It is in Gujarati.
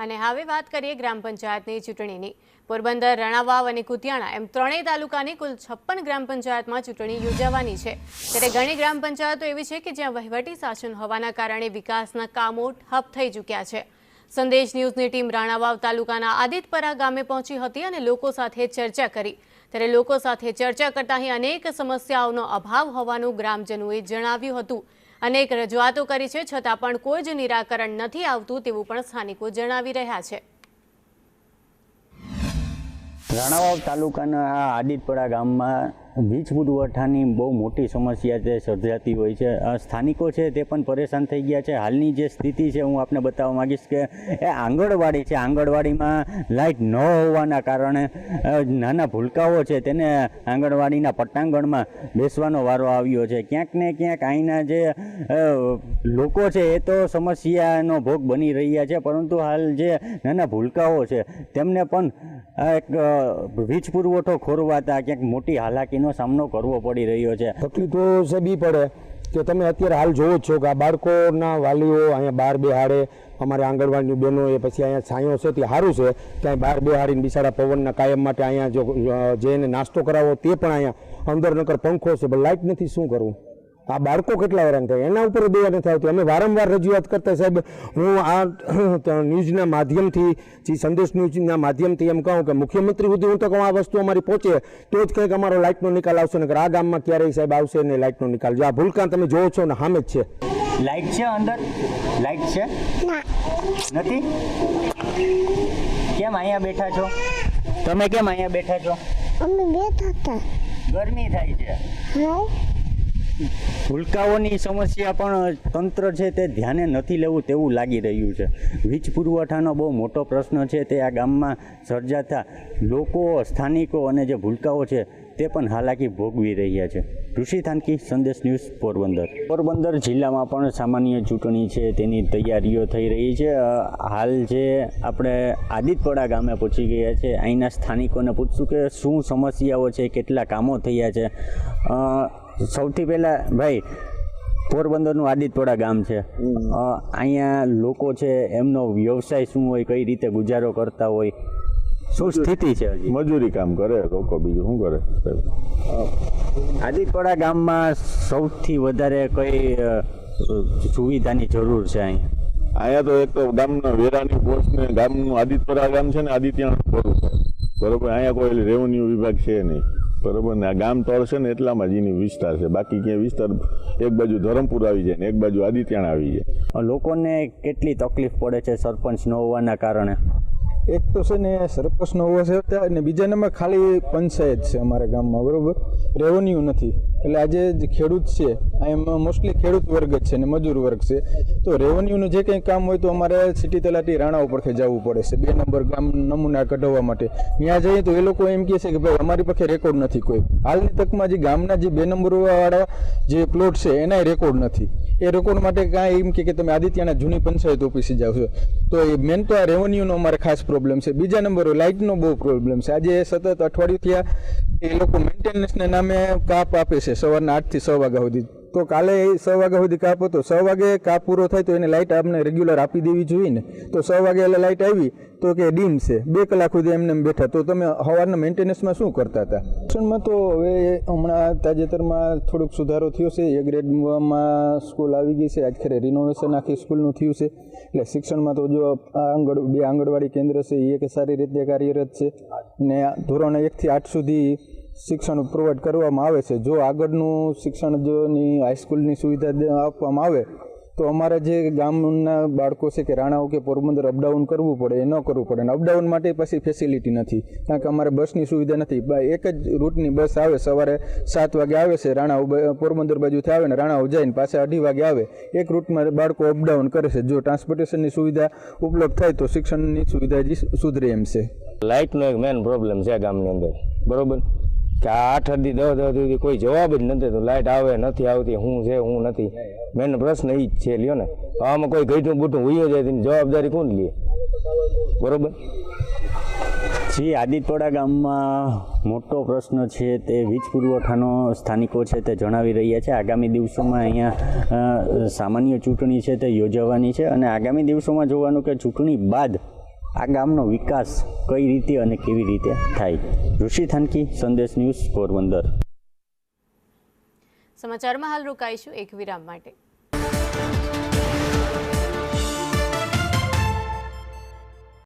અને હવે વાત કરીએ ગ્રામ પંચાયતની ચૂંટણીની। પોરબંદર, રણાવાવ અને કુતિયાણા એમ ત્રણેય તાલુકાની કુલ 56 ગ્રામ પંચાયતમાં ચૂંટણી યોજાવાની છે। ત્યારે ઘણી ગ્રામ પંચાયતો એવી છે કે જ્યાં વહીવટી શાસન હોવાના કારણે વિકાસના કામો ઠપ થઈ ચૂક્યા છે। સંદેશ ન્યૂઝની ટીમ રાણાવાવ તાલુકાના આદિતપરા ગામે પહોંચી હતી અને લોકો સાથે ચર્ચા કરી। ત્યારે લોકો સાથે ચર્ચા કરતા અહીં અનેક સમસ્યાઓનો અભાવ હોવાનું ગ્રામજનોએ જણાવ્યું હતું। અનેક રજૂઆતો કરી છે, છતાં પણ કોઈ જ નિરાકરણ નથી આવતું તેવું પણ સ્થાનિકો જણાવી રહ્યા છે। રાણાવાવ તાલુકાના આદિતપરા ગામમાં વીજ પુરવઠાની બહુ મોટી સમસ્યા છે સર્જાતી હોય છે। સ્થાનિકો છે તે પણ પરેશાન થઈ ગયા છે। હાલની જે સ્થિતિ છે હું આપને બતાવવા માગીશ કે એ આંગણવાડી છે, આંગણવાડીમાં લાઇટ ન હોવાના કારણે નાના ભૂલકાઓ છે તેને આંગણવાડીના પટાંગણમાં બેસવાનો વારો આવ્યો છે। ક્યાંક ને ક્યાંક અહીંના જે લોકો છે એ તો સમસ્યાનો ભોગ બની રહ્યા છે, પરંતુ હાલ જે નાના ભૂલકાઓ છે તેમને પણ એક વીજ પુરવઠો ખોરવાતા ક્યાંક મોટી હાલાકીનો સામનો કરવો પડી રહ્યો છે। તકલીફો સબી પડે કે તમે અત્યારે હાલ જોવો છો કે આ બાળકોના વાલીઓ અહીંયા બહાર બેહાડે, અમારે આંગણવાડીની બહેનો એ પછી અહીંયા છાંયો છે તે સારું છે ત્યાં બહાર બેહાડીને બિચારા પવનના કાયમ માટે અહીંયા જો જેને નાસ્તો કરાવો તે પણ અહીંયા અંદર નકર પંખો છે, પણ લાઇટ નથી, શું કરવું? આ બાળકો કેટલા હેરાન થાય એના ઉપર દયા નથી આવતી। અમે વારંવાર રજૂઆત કરતા સાહેબ, હું આ ન્યૂઝના માધ્યમથી જે સંદેશ ન્યૂઝના માધ્યમથી એમ કહું કે મુખ્યમંત્રી સુધી હું તો કહું આ વસ્તુ અમારી પહોંચે તો જ કંઈક અમારો લાઇટનો નિકાલ આવશે, ને આ ગામમાં ક્યારેય સાહેબ આવશે ને લાઇટનો નિકાલ। જો આ ભૂલકાં તમે જોવો છો ને સામે જ છે। લાઇટ છે અંદર? લાઇટ છે નથી? કેમ અહીંયા બેઠા છો? તમે કેમ અહીંયા બેઠા છો? અમે બેઠા હતા, ગરમી થાય છે। ભૂલકાઓની સમસ્યા પણ તંત્ર છે તે ધ્યાને નથી લેવું તેવું લાગી રહ્યું છે। વીજ પુરવઠાનો બહુ મોટો પ્રશ્ન છે તે આ ગામમાં સર્જાતા લોકો, સ્થાનિકો અને જે ભૂલકાઓ છે તે પણ હાલાકી ભોગવી રહ્યા છે। ઋષિ થાનકી, સંદેશ ન્યૂઝ, પોરબંદર। પોરબંદર જિલ્લામાં પણ સામાન્ય ચૂંટણી છે તેની તૈયારીઓ થઈ રહી છે। હાલ જે આપણે આદિતપરા ગામે પહોંચી ગયા છે, અહીંના સ્થાનિકોને પૂછશું કે શું સમસ્યાઓ છે, કેટલા કામો થયા છે। સૌથી પહેલાં ભાઈ, પોરબંદરનું આદિતપરા ગામ છે, અહીંયા લોકો છે એમનો વ્યવસાય શું હોય, કઈ રીતે ગુજારો કરતા હોય, શું સ્થિતિ છે? હજી મજૂરી કામ કરે લોકો, બીજું શું કરે? આદિતપરા ગામમાં સૌથી વધારે કઈ સુવિધાની જરૂર છે? અહીંયા તો એક તો ગામના વેરાની પોસ્ટ ને ગામનું આદિતપરા ગામ છે ને આદિત્યાનું ભરું છે, બરોબર? અહીંયા કોઈ રેવન્યુ વિભાગ છે નહીં, બરોબર ને? આ ગામ તળ છે ને એટલામાં જ એની વિસ્તાર છે, બાકી ક્યાંય વિસ્તાર એક બાજુ ધરમપુર આવી જાય ને એક બાજુ આદિત્યાણ આવી જાય। લોકોને કેટલી તકલીફ પડે છે સરપંચ ન હોવાના કારણે? એક તો છે ને સરપંચ ન હોવા છતાં અને બીજા નંબર ખાલી પંચાયત છે અમારા ગામમાં, બરોબર? રેવન્યુ નથી। એટલે આજે જે ખેડૂત છે એમાં મોસ્ટલી ખેડૂત વર્ગ જ છે ને મજૂર વર્ગ છે, તો રેવન્યુનું જે કંઈ કામ હોય તો અમારે સિટી તલાટી રાણા ઉપરથી જવું પડે છે 2 નંબર ગામ નમૂના કઢાવવા માટે। ત્યાં જઈએ તો એ લોકો એમ કહે છે કે ભાઈ અમારી પાસે રેકોર્ડ નથી કોઈ। હાલની તકમાં જે ગામના જે 2 નંબરવાળા જે પ્લોટ છે એનાય રેકોર્ડ નથી। એ રેકોર્ડ માટે કાંઈ એમ કે તમે આદિત્યના જૂની પંચાયત ઓફિસે જાઓ છો, તો એ મેન તો આ રેવન્યુનો અમારે ખાસ પ્રોબ્લેમ છે। બીજા નંબર લાઇટનો બહુ પ્રોબ્લેમ છે। આજે સતત અઠવાડિયું થયા એ લોકો મેન્ટેનન્સના નામે કાપ આપે છે સવારના 8 થી 6 વાગ્યા સુધી, તો કાલે 6 વાગ્યા સુધી કાપ હતો, 6 વાગે કાપ પૂરો થાય તો એને લાઇટ આપણે રેગ્યુલર આપી દેવી જોઈએ ને, તો 6 વાગે એટલે લાઇટ આવી તો કે ડીમ છે, 2 કલાક સુધી એમને બેઠા, તો તમે સવારના મેન્ટેનન્સમાં શું કરતા હતા? શિક્ષણમાં તો હવે હમણાં તાજેતરમાં થોડોક સુધારો થયો છે, એ ગ્રેડમાં સ્કૂલ આવી ગઈ છે, આખરે રિનોવેશન આખી સ્કૂલનું થયું છે, એટલે શિક્ષણમાં તો જો 2 આંગણવાડી કેન્દ્ર છે એ એક સારી રીતે કાર્યરત છે ને ધોરણ 1 થી 8 સુધી શિક્ષણ પ્રોવાઈડ કરવામાં આવે છે। જો આગળનું શિક્ષણ જોની હાઈસ્કૂલની સુવિધા આપવામાં આવે તો અમારા જે ગામના બાળકો છે કે રાણાઓ કે પોરબંદર અપડાઉન કરવું પડે એ ન કરવું પડે, અને અપડાઉન માટે પછી ફેસિલિટી નથી, કારણ કે અમારે બસની સુવિધા નથી। એક જ રૂટની બસ આવે, સવારે 7 વાગે આવે છે, રાણાઓ પોરબંદર બાજુથી આવે ને રાણાઓ જઈને પાછા 2:30 વાગે આવે। એક રૂટમાં બાળકો અપડાઉન કરે છે। જો ટ્રાન્સપોર્ટેશનની સુવિધા ઉપલબ્ધ થાય તો શિક્ષણની સુવિધા સુધરે એમ છે। લાઇટનો એક મેન પ્રોબ્લેમ છે ગામની અંદર, બરોબર? કે 8 થી 10 સુધી કોઈ જવાબ જ નથી, તો લાઇટ આવે નથી આવતી, શું છે શું નથી, મેન પ્રશ્ન એ જ છે। લ્યો ને, આમાં કોઈ ઘટનું બૂટું હોઈ જાય તેની જવાબદારી કોણ લે, બરોબર? જી, આદિતપરા ગામમાં મોટો પ્રશ્ન છે તે વીજ પુરવઠાનો સ્થાનિકો છે તે જણાવી રહ્યા છે। આગામી દિવસોમાં અહીંયા સામાન્ય ચૂંટણી છે તે યોજાવાની છે, અને આગામી દિવસોમાં જોવાનું કે ચૂંટણી બાદ આ ગામનો વિકાસ કઈ રીતે અને કેવી રીતે થાય. ઋષિ થાનકી, સંદેશ ન્યૂઝ, પોરબંદર. સમાચારમાં હાલ રોકાઈશું એક વિરામ માટે.